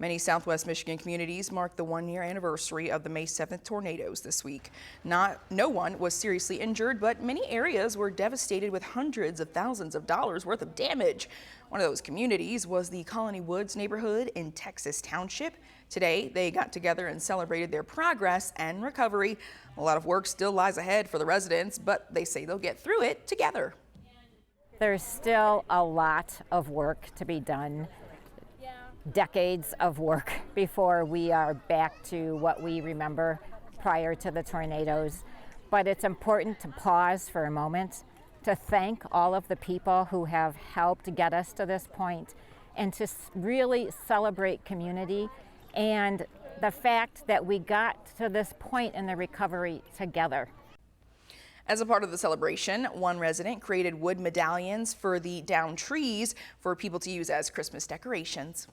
Many Southwest Michigan communities marked the one-year anniversary of the May 7th tornadoes this week. No one was seriously injured, but many areas were devastated with hundreds of thousands of dollars worth of damage. One of those communities was the Colony Woods neighborhood in Texas Township. Today, they got together and celebrated their progress and recovery. A lot of work still lies ahead for the residents, but they say they'll get through it together. There's still a lot of work to be done. Decades of work before we are back to what we remember prior to the tornadoes. But it's important to pause for a moment, to thank all of the people who have helped get us to this point, and to really celebrate community and the fact that we got to this point in the recovery together. As a part of the celebration, one resident created wood medallions for the downed trees for people to use as Christmas decorations.